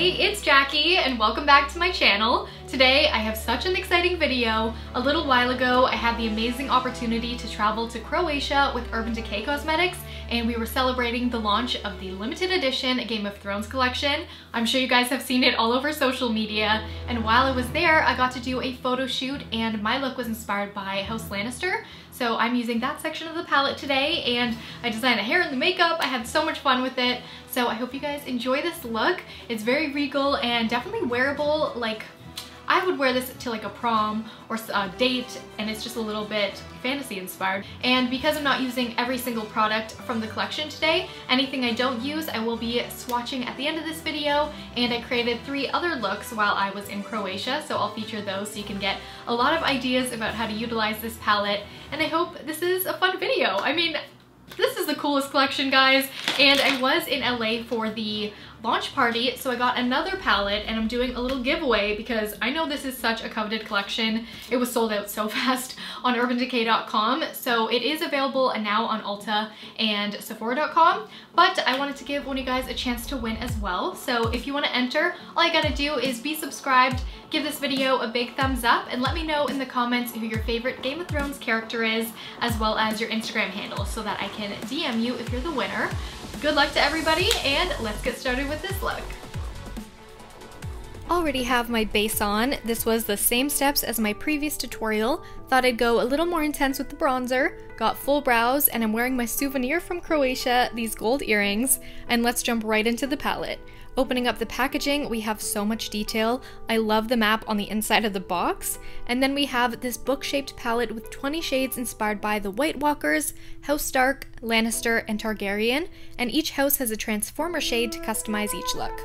Hey, it's Jackie and welcome back to my channel. Today I have such an exciting video. A little while ago I had the amazing opportunity to travel to Croatia with Urban Decay Cosmetics and we were celebrating the launch of the limited edition Game of Thrones collection. I'm sure you guys have seen it all over social media, and while I was there I got to do a photo shoot and my look was inspired by House Lannister. So I'm using that section of the palette today and I designed the hair and the makeup. I had so much fun with it. So I hope you guys enjoy this look. It's very regal and definitely wearable. Like, I would wear this to like a prom or a date, and it's just a little bit fantasy inspired. And because I'm not using every single product from the collection today, anything I don't use I will be swatching at the end of this video, and I created 3 other looks while I was in Croatia, so I'll feature those so you can get a lot of ideas about how to utilize this palette, and I hope this is a fun video. I mean, this is the coolest collection, guys, and I was in LA for the launch party, so I got another palette and I'm doing a little giveaway because I know this is such a coveted collection. It was sold out so fast on urbandecay.com, so it is available now on ULTA and Sephora.com, but I wanted to give one of you guys a chance to win as well. So if you want to enter, all you gotta do is be subscribed, give this video a big thumbs up, and let me know in the comments who your favorite Game of Thrones character is, as well as your Instagram handle so that I can DM you if you're the winner. Good luck to everybody, and let's get started with this look. Already have my base on. This was the same steps as my previous tutorial. Thought I'd go a little more intense with the bronzer. Got full brows, and I'm wearing my souvenir from Croatia, these gold earrings, and let's jump right into the palette. Opening up the packaging, we have so much detail. I love the map on the inside of the box. And then we have this book-shaped palette with 20 shades inspired by the White Walkers, House Stark, Lannister, and Targaryen, and each house has a transformer shade to customize each look.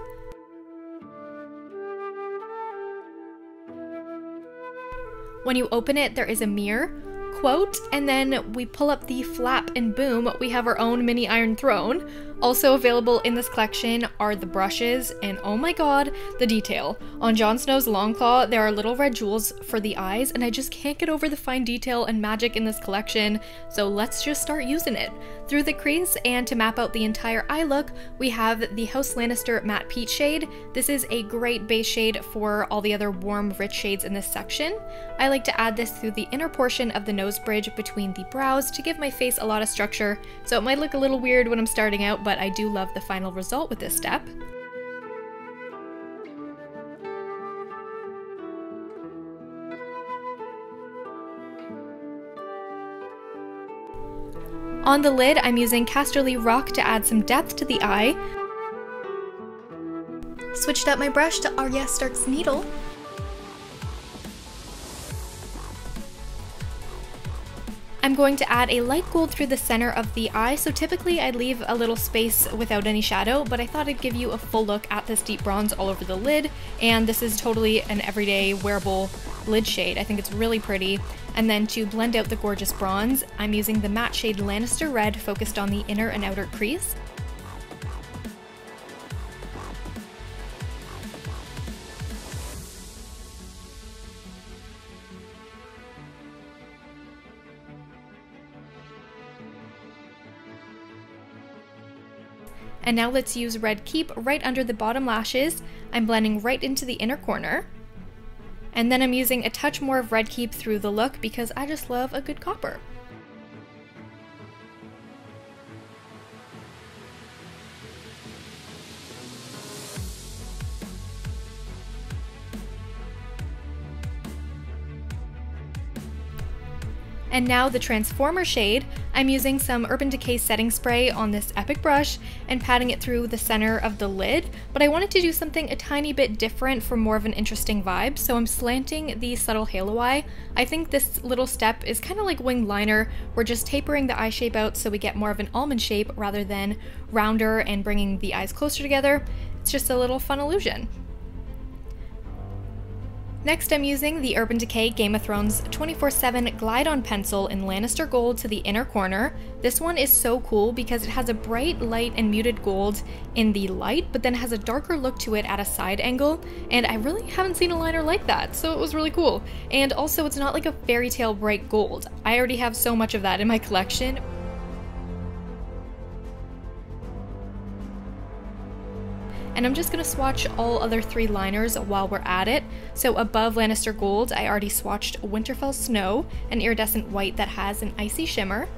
When you open it, there is a mirror, quote, and then we pull up the flap and boom, we have our own mini Iron Throne. Also available in this collection are the brushes, and oh my god, the detail. On Jon Snow's LONGCLAW, there are little red jewels for the eyes, and I just can't get over the fine detail and magic in this collection, so let's just start using it. Through the crease, and to map out the entire eye look, we have the House Lannister Matte Peach shade. This is a great base shade for all the other warm, rich shades in this section. I like to add this through the inner portion of the nose bridge between the brows to give my face a lot of structure, so it might look a little weird when I'm starting out, but I do love the final result with this step. On the lid, I'm using Casterly Rock to add some depth to the eye. Switched up my brush to ARYA Stark's Needle. I'm going to add a light gold through the center of the eye, so typically I'd leave a little space without any shadow, but I thought I'd give you a full look at this deep bronze all over the lid, and this is totally an everyday wearable lid shade. I think it's really pretty. And then to blend out the gorgeous bronze, I'm using the matte shade Lannister Red focused on the inner and outer crease. And now let's use Red Keep right under the bottom lashes. I'm blending right into the inner corner. And then I'm using a touch more of Red Keep through the look because I just love a good copper. And now the Transformer shade, I'm using some Urban Decay setting spray on this epic brush and patting it through the center of the lid, but I wanted to do something a tiny bit different for more of an interesting vibe, so I'm slanting the subtle halo eye. I think this little step is kind of like winged liner. We're just tapering the eye shape out so we get more of an almond shape rather than rounder and bringing the eyes closer together. It's just a little fun illusion. Next, I'm using the Urban Decay Game of Thrones 24/7 Glide On Pencil in Lannister Gold to the inner corner. This one is so cool because it has a bright, light, and muted gold in the light, but then has a darker look to it at a side angle, and I really haven't seen a liner like that, so it was really cool. And also, it's not like a fairy tale bright gold. I already have so much of that in my collection. and I'm just going to swatch all other 3 liners while we're at it. So above Lannister Gold, I already swatched Winterfell Snow, an iridescent white that has an icy shimmer.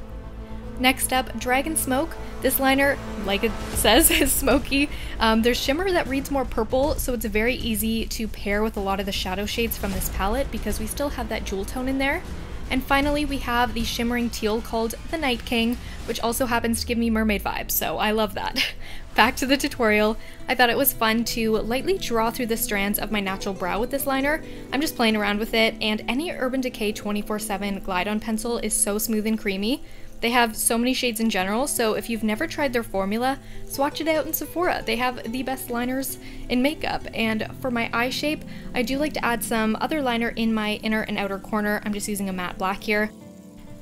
Next up, Dragon Smoke. This liner, like it says, is smoky. There's shimmer that reads more purple, so it's very easy to pair with a lot of the shadow shades from this palette because we still have that jewel tone in there. And finally, we have the shimmering teal called the Night King, which also happens to give me mermaid vibes, so I love that. Back to the tutorial. I thought it was fun to lightly draw through the strands of my natural brow with this liner. I'm just playing around with it, and any Urban Decay 24/7 Glide-On pencil is so smooth and creamy. They have so many shades in general, so if you've never tried their formula, swatch it out in Sephora. They have the best liners in makeup. And for my eye shape, I do like to add some other liner in my inner and outer corner. I'm just using a matte black here.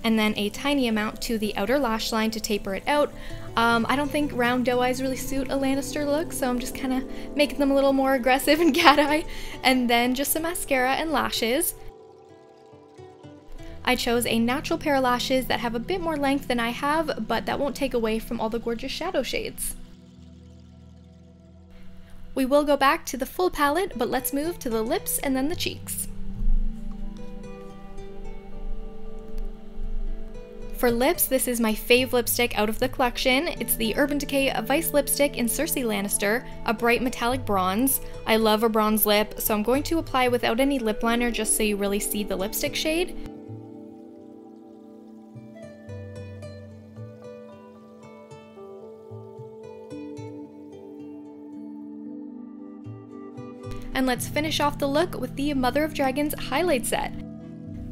And then a tiny amount to the outer lash line to taper it out. I don't think round doe eyes really suit a Lannister look, so I'm just kind of making them a little more aggressive and cat eye. And then just some mascara and lashes. I chose a natural pair of lashes that have a bit more length than I have, but that won't take away from all the gorgeous shadow shades. We will go back to the full palette, but let's move to the lips and then the cheeks. For lips, this is my fave lipstick out of the collection. It's the Urban Decay Vice Lipstick in Cersei Lannister, a bright metallic bronze. I love a bronze lip, so I'm going to apply without any lip liner just so you really see the lipstick shade. And let's finish off the look with the Mother of Dragons highlight set.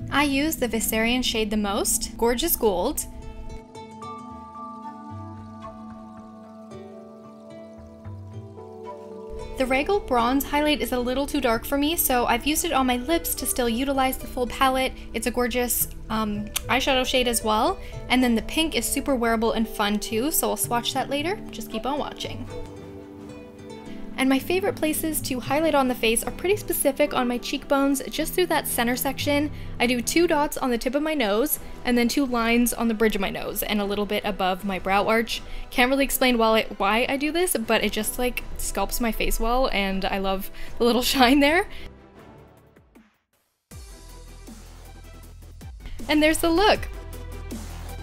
I use the Viserion shade the most, Gorgeous Gold. The Regal Bronze highlight is a little too dark for me, so I've used it on my lips to still utilize the full palette. It's a gorgeous eyeshadow shade as well. And then the pink is super wearable and fun too, so I'll swatch that later. Just keep on watching. And my favorite places to highlight on the face are pretty specific on my cheekbones, just through that center section. I do 2 dots on the tip of my nose, and then 2 lines on the bridge of my nose, and a little bit above my brow arch. Can't really explain why I do this, but it just like sculpts my face well, and I love the little shine there. And there's the look!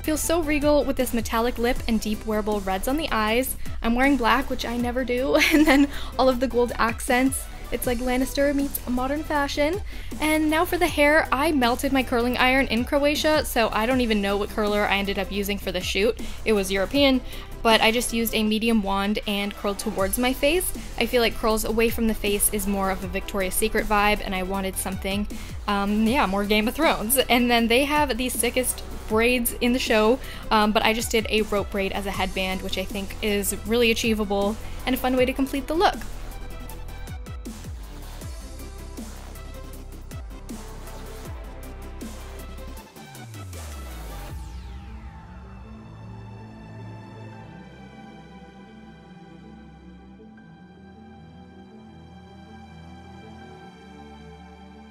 Feels so regal with this metallic lip and deep wearable reds on the eyes. I'm wearing black, which I never do, and then all of the gold accents. It's like Lannister meets modern fashion. And now for the hair, I melted my curling iron in Croatia, so I don't even know what curler I ended up using for the shoot. It was European, but I just used a medium wand and curled towards my face. I feel like curls away from the face is more of a Victoria's Secret vibe, and I wanted something, more Game of Thrones. And then they have the sickest braids in the show, but I just did a rope braid as a headband, which I think is really achievable and a fun way to complete the look.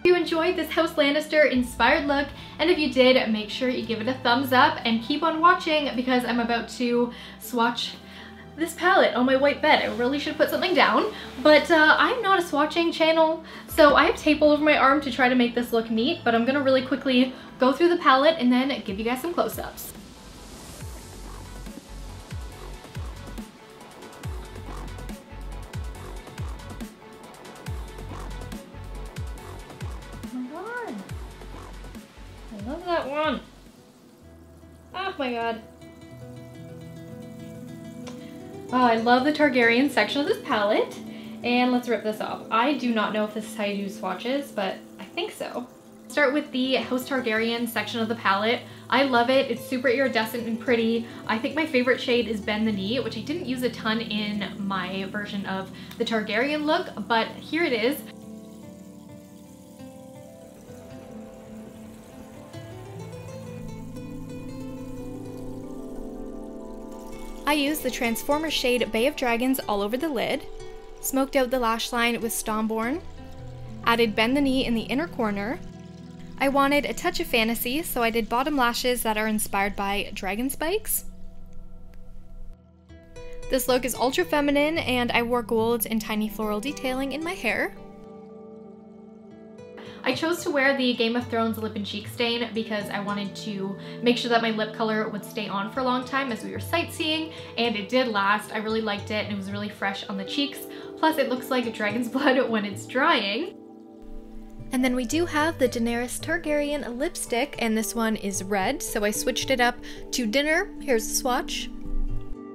If you enjoyed this House Lannister inspired look, and if you did, make sure you give it a thumbs up and keep on watching because I'm about to swatch this palette on my white bed. I really should put something down, but I'm not a swatching channel, so I have tape all over my arm to try to make this look neat, but I'm gonna really quickly go through the palette and then give you guys some close-ups. I love that one. Oh my god. Oh, I love the Targaryen section of this palette. And let's rip this off. I do not know if this is how you do swatches, but I think so. Start with the House Targaryen section of the palette. I love it. It's super iridescent and pretty. I think my favorite shade is Bend the Knee, which I didn't use a ton in my version of the Targaryen look, but here it is. I used the Transformer shade Bay of Dragons all over the lid, smoked out the lash line with Stormborn, added Bend the Knee in the inner corner. I wanted a touch of fantasy, so I did bottom lashes that are inspired by dragon spikes. This look is ultra feminine, and I wore gold and tiny floral detailing in my hair. I chose to wear the Game of Thrones lip and cheek stain because I wanted to make sure that my lip color would stay on for a long time as we were sightseeing, and it did last. I really liked it, and it was really fresh on the cheeks. Plus, it looks like dragon's blood when it's drying. And then we do have the Daenerys Targaryen lipstick, and this one is red, so I switched it up to dinner. Here's the swatch.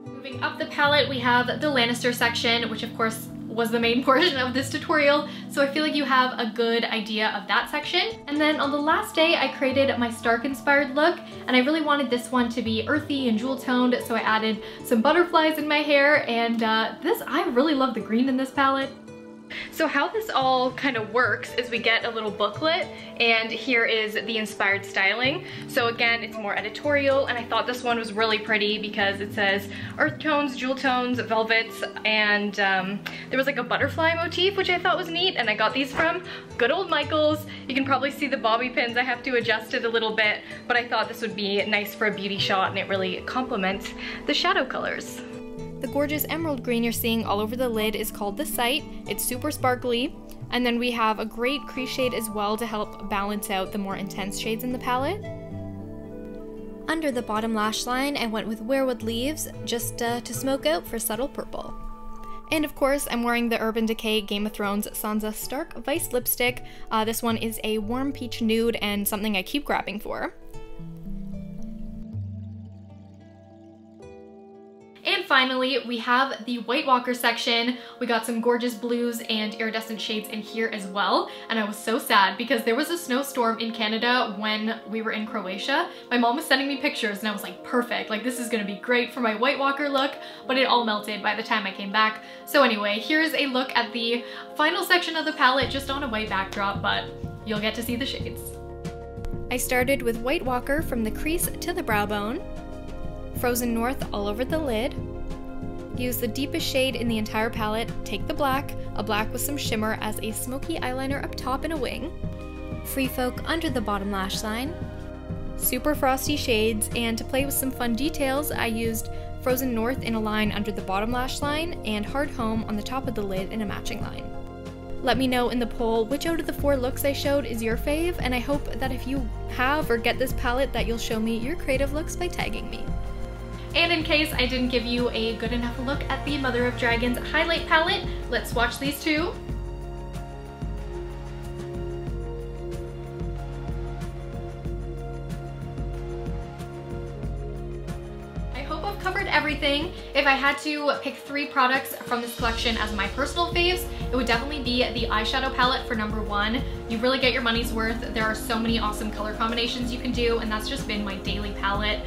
Moving up the palette, we have the Lannister section, which of course was the main portion of this tutorial, so I feel like you have a good idea of that section. And then on the last day, I created my Stark inspired look, and I really wanted this one to be earthy and jewel toned, so I added some butterflies in my hair, and I really love the green in this palette. So how this all kind of works is we get a little booklet, and here is the inspired styling. So again, it's more editorial, and I thought this one was really pretty because it says earth tones, jewel tones, velvets, and there was like a butterfly motif, which I thought was neat, and I got these from good old Michael's. You can probably see the bobby pins. I have to adjust it a little bit, but I thought this would be nice for a beauty shot, and it really complements the shadow colors. The gorgeous emerald green you're seeing all over the lid is called the Sight. It's super sparkly. And then we have a great crease shade as well to help balance out the more intense shades in the palette. Under the bottom lash line, I went with Weirwood Leaves just to smoke out for subtle purple. And of course, I'm wearing the Urban Decay Game of Thrones Sansa Stark Vice lipstick. This one is a warm peach nude and something I keep grabbing for. And finally, we have the White Walker section. We got some gorgeous blues and iridescent shades in here as well. And I was so sad because there was a snowstorm in Canada when we were in Croatia. My mom was sending me pictures and I was like, perfect, like this is gonna be great for my White Walker look, but it all melted by the time I came back. So anyway, here's a look at the final section of the palette just on a white backdrop, but you'll get to see the shades. I started with White Walker from the crease to the brow bone. Frozen North all over the lid. Use the deepest shade in the entire palette, take the black, a black with some shimmer as a smoky eyeliner up top and a wing. Free Folk under the bottom lash line. Super frosty shades, and to play with some fun details, I used Frozen North in a line under the bottom lash line and Hard Home on the top of the lid in a matching line. Let me know in the poll which out of the 4 looks I showed is your fave, and I hope that if you have or get this palette that you'll show me your creative looks by tagging me. And in case I didn't give you a good enough look at the Mother of Dragons highlight palette, let's swatch these two. I hope I've covered everything. If I had to pick 3 products from this collection as my personal faves, it would definitely be the eyeshadow palette for number 1. You really get your money's worth. There are so many awesome color combinations you can do, and that's just been my daily palette.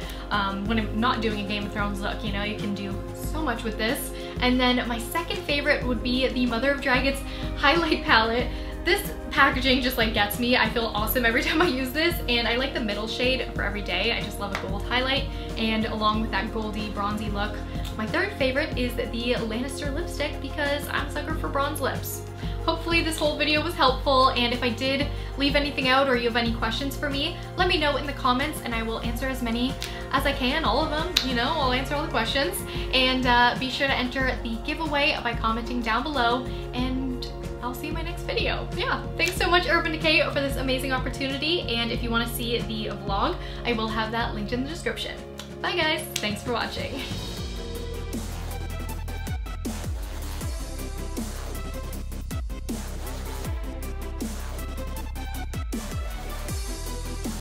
When I'm not doing a Game of Thrones look, you know, you can do so much with this. And then my second favorite would be the Mother of Dragons highlight palette. This packaging just like gets me. I feel awesome every time I use this, and I like the middle shade for every day. I just love a gold highlight, and along with that goldy bronzy look. My third favorite is the Lannister lipstick because I'm a sucker for bronze lips. Hopefully this whole video was helpful, and if I did leave anything out or you have any questions for me, let me know in the comments and I will answer as many as I can, all of them, you know, I'll answer all the questions. And be sure to enter the giveaway by commenting down below, and I'll see you in my next video. Yeah, thanks so much Urban Decay for this amazing opportunity, and if you want to see the vlog, I will have that linked in the description. Bye guys, thanks for watching.